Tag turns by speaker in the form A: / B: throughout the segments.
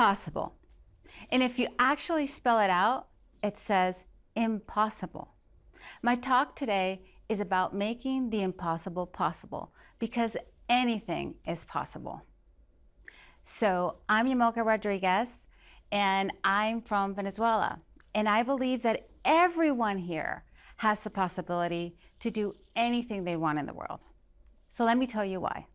A: possible. And if you actually spell it out, it says impossible. My talk today is about making the impossible possible, because anything is possible. So I'm Yamilca Rodriguez, and I'm from Venezuela. And I believe that everyone here has the possibility to do anything they want in the world. So let me tell you why.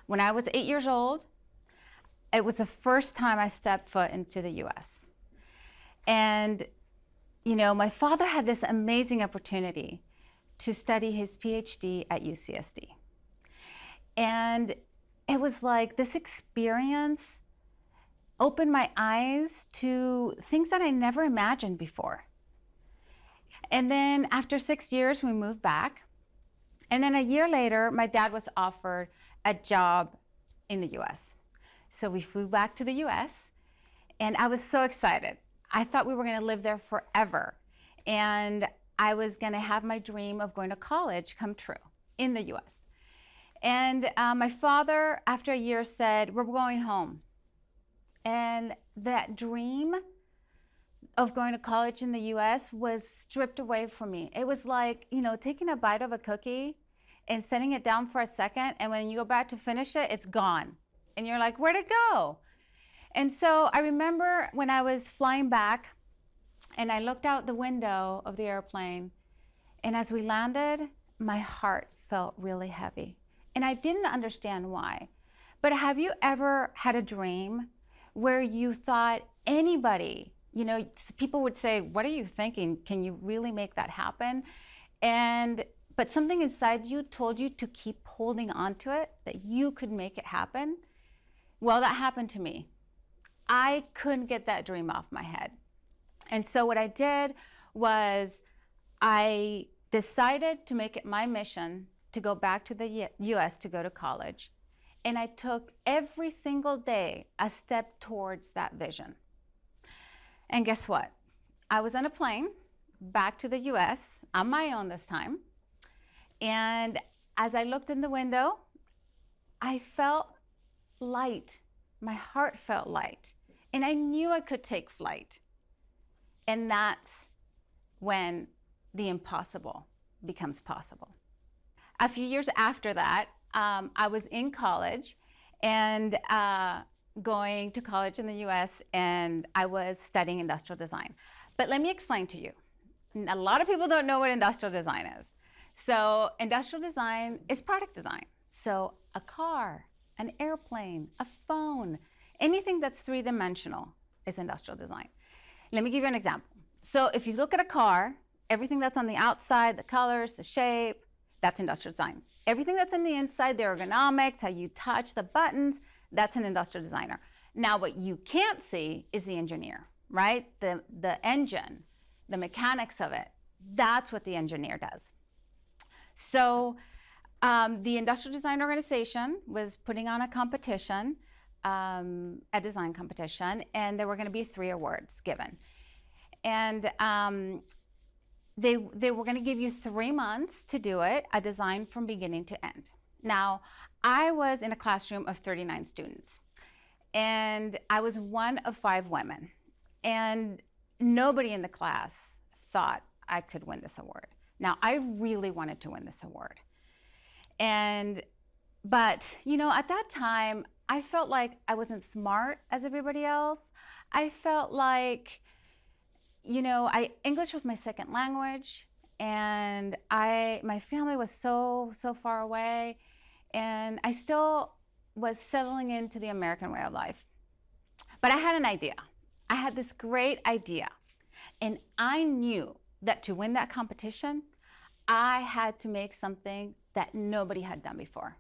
A: When I was 8 years old, it was the first time I stepped foot into the US. And, you know, my father had this amazing opportunity to study his PhD at UCSD. And it was like this experience opened my eyes to things that I never imagined before. And then after 6 years, we moved back. And then a year later, my dad was offered a job in the US. So we flew back to the US, and I was so excited. I thought we were gonna live there forever. And I was gonna have my dream of going to college come true in the US. And my father, after a year, said, we're going home. And that dream of going to college in the US was stripped away from me. It was like, you know, taking a bite of a cookie and setting it down for a second, and when you go back to finish it, it's gone. And you're like, where'd it go? And so I remember when I was flying back and I looked out the window of the airplane, and as we landed, my heart felt really heavy. And I didn't understand why. But have you ever had a dream where you thought anybody, you know, people would say, what are you thinking? Can you really make that happen? But something inside you told you to keep holding on to it, that you could make it happen. Well, that happened to me. I couldn't get that dream off my head. And so what I did was I decided to make it my mission to go back to the US to go to college. And I took every single day a step towards that vision. And guess what? I was on a plane back to the US on my own this time. And as I looked in the window, I felt light. My heart felt light. And I knew I could take flight. And that's when the impossible becomes possible. A few years after that, I was in college and going to college in the US, and I was studying industrial design. But let me explain to you. A lot of people don't know what industrial design is. So industrial design is product design. So a car, an airplane, a phone, anything that's three-dimensional is industrial design. Let me give you an example. So if you look at a car, everything that's on the outside, the colors, the shape, that's industrial design. Everything that's in the inside, the ergonomics, how you touch the buttons, that's an industrial designer. Now what you can't see is the engineer, right? The engine, the mechanics of it, that's what the engineer does. So the Industrial Design Organization was putting on a competition, a design competition, and there were going to be 3 awards given. And they were going to give you 3 months to do it, a design from beginning to end. Now, I was in a classroom of 39 students, and I was one of 5 women, and nobody in the class thought I could win this award. Now, I really wanted to win this award. But, you know, at that time, I felt like I wasn't smart as everybody else. I felt like, you know, English was my second language, and my family was so far away, and I still was settling into the American way of life. But I had an idea. I had this great idea, and I knew that to win that competition, I had to make something that nobody had done before.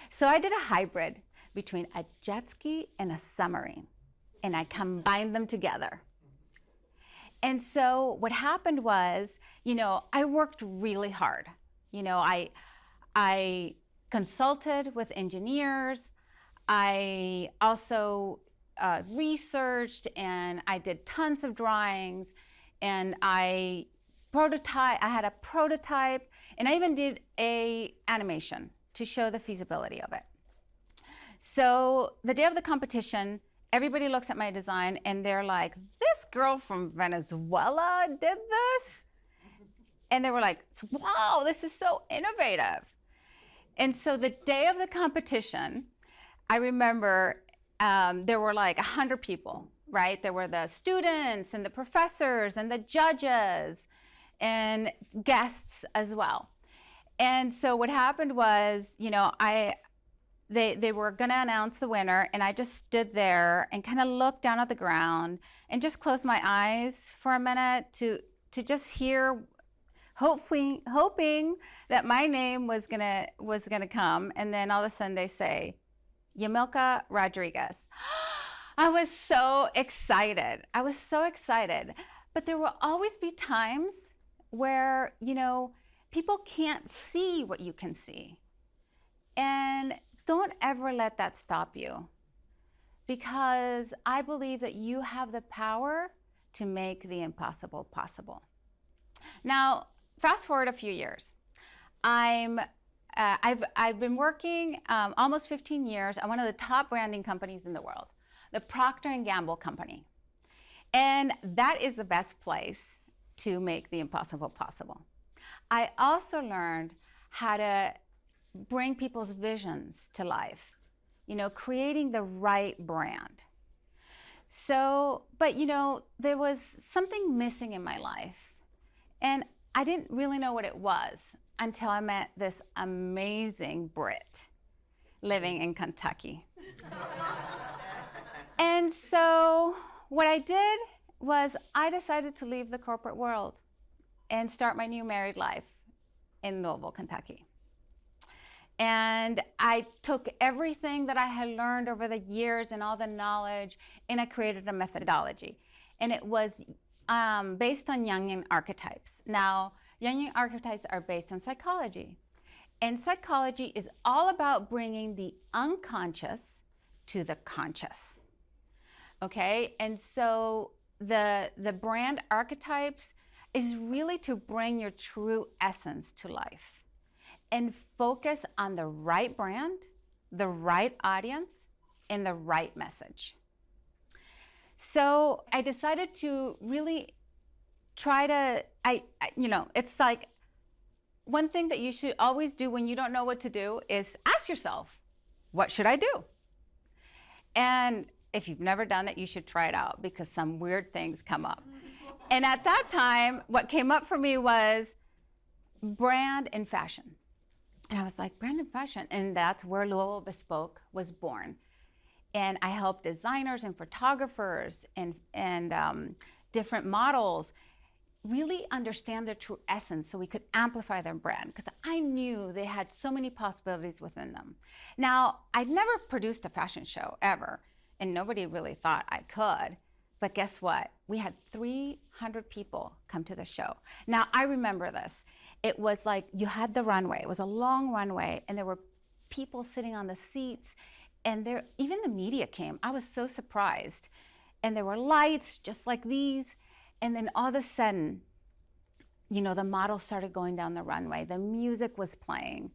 A: So I did a hybrid between a jet ski and a submarine, and I combined them together. And so what happened was, you know, I worked really hard. You know, I consulted with engineers. I also researched, and I did tons of drawings, and I had a prototype, and I even did a animation to show the feasibility of it. So the day of the competition, everybody looks at my design and they're like, this girl from Venezuela did this? And they were like, wow, this is so innovative. And so the day of the competition, I remember there were like 100 people, right? There were the students and the professors and the judges and guests as well. And so what happened was, you know, they were gonna announce the winner, and I just stood there and kind of looked down at the ground and just closed my eyes for a minute to just hear, hoping that my name was gonna come. And then all of a sudden they say, Yamilca Rodriguez. I was so excited. But there will always be times where, you know, people can't see what you can see. And don't ever let that stop you, because I believe that you have the power to make the impossible possible. Now, fast forward a few years. I've been working almost 15 years at one of the top branding companies in the world, the Procter & Gamble company. And that is the best place to make the impossible possible. I also learned how to bring people's visions to life, you know, creating the right brand. So, but you know, there was something missing in my life, and I didn't really know what it was until I met this amazing Brit living in Kentucky. And so what I did was I decided to leave the corporate world and start my new married life in Louisville, Kentucky. And I took everything that I had learned over the years and all the knowledge, and I created a methodology. And it was based on Jungian archetypes. Now, Jungian archetypes are based on psychology. And psychology is all about bringing the unconscious to the conscious. Okay? And so the brand archetypes is really to bring your true essence to life and focus on the right brand, the right audience, and the right message. So I decided to really try to, you know, it's like one thing that you should always do when you don't know what to do is ask yourself, what should I do? And if you've never done it, you should try it out, because some weird things come up. And at that time, what came up for me was brand and fashion. And I was like, brand and fashion. And that's where Louisville Bespoke was born. And I helped designers and photographers and different models really understand their true essence so we could amplify their brand, because I knew they had so many possibilities within them. Now, I'd never produced a fashion show ever, and nobody really thought I could. But guess what? We had 300 people come to the show. Now, I remember this. It was like you had the runway. It was a long runway, and there were people sitting on the seats, and even the media came. I was so surprised. And there were lights just like these. And then all of a sudden, you know, the models started going down the runway. The music was playing.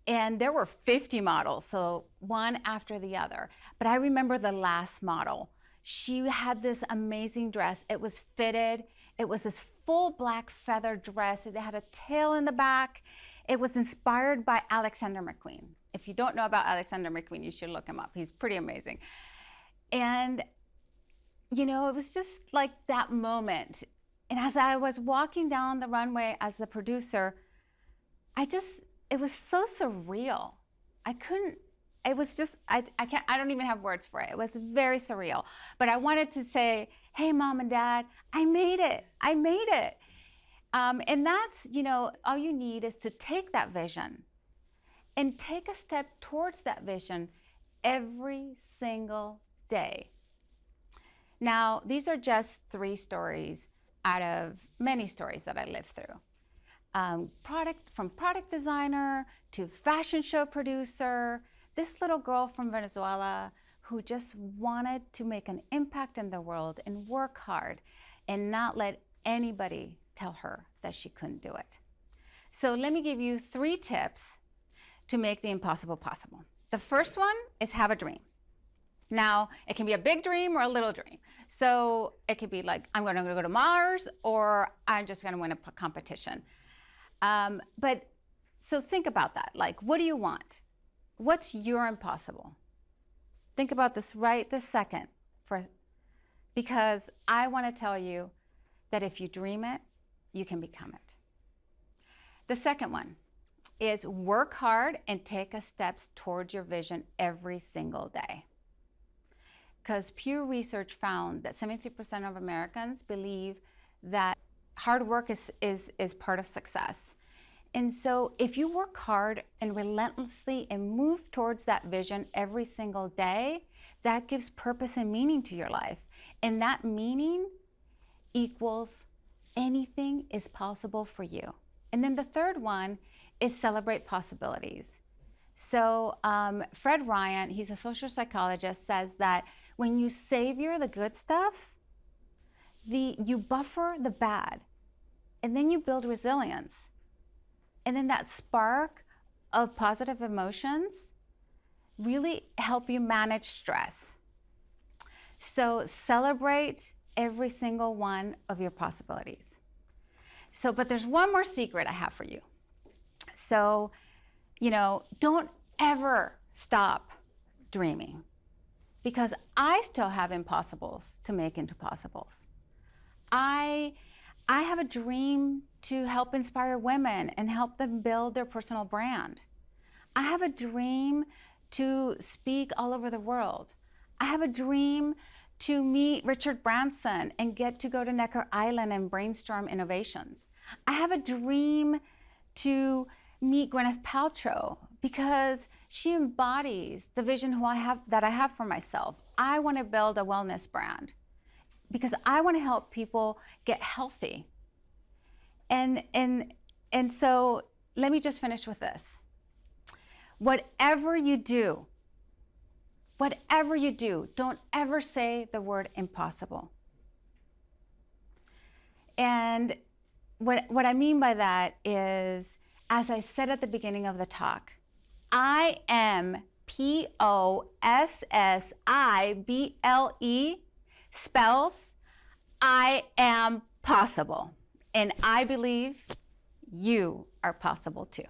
A: And there were 50 models, so one after the other. But I remember the last model. She had this amazing dress. It was fitted. It was this full black feather dress. It had a tail in the back. It was inspired by Alexander McQueen. If you don't know about Alexander McQueen, you should look him up. He's pretty amazing. And, you know, it was just like that moment. And as I was walking down the runway as the producer, it was so surreal. It was just, I don't even have words for it. It was very surreal. But I wanted to say, hey, Mom and Dad, I made it. And that's, you know, all you need is to take that vision and take a step towards that vision every single day. Now, these are just 3 stories out of many stories that I lived through. From product designer to fashion show producer, this little girl from Venezuela who just wanted to make an impact in the world and work hard and not let anybody tell her that she couldn't do it. So let me give you 3 tips to make the impossible possible. The first one is have a dream. Now, it can be a big dream or a little dream. So it could be like, I'm going to go to Mars, or I'm just going to win a competition. But so think about that. Like, what do you want? What's your impossible? Think about this right this second, because I want to tell you that if you dream it, you can become it. The second one is work hard and take a steps towards your vision every single day. Because Pew Research found that 73% of Americans believe that hard work is part of success. And so if you work hard and relentlessly and move towards that vision every single day, that gives purpose and meaning to your life. And that meaning equals anything is possible for you. And then the third one is celebrate possibilities. So Fred Ryan, he's a social psychologist, says that when you savor the good stuff, you buffer the bad, and then you build resilience. And then that spark of positive emotions really help you manage stress. So celebrate every single one of your possibilities. So, but there's one more secret I have for you. So, don't ever stop dreaming, because I still have impossibles to make into possibles. I have a dream to help inspire women and help them build their personal brand. I have a dream to speak all over the world. I have a dream to meet Richard Branson and get to go to Necker Island and brainstorm innovations. I have a dream to meet Gwyneth Paltrow because she embodies the vision that I have for myself. I want to build a wellness brand because I want to help people get healthy. And so let me just finish with this. Whatever you do, don't ever say the word impossible. And what I mean by that is, as I said at the beginning of the talk, I am POSSIBLE spells I am possible. And I believe you are possible too.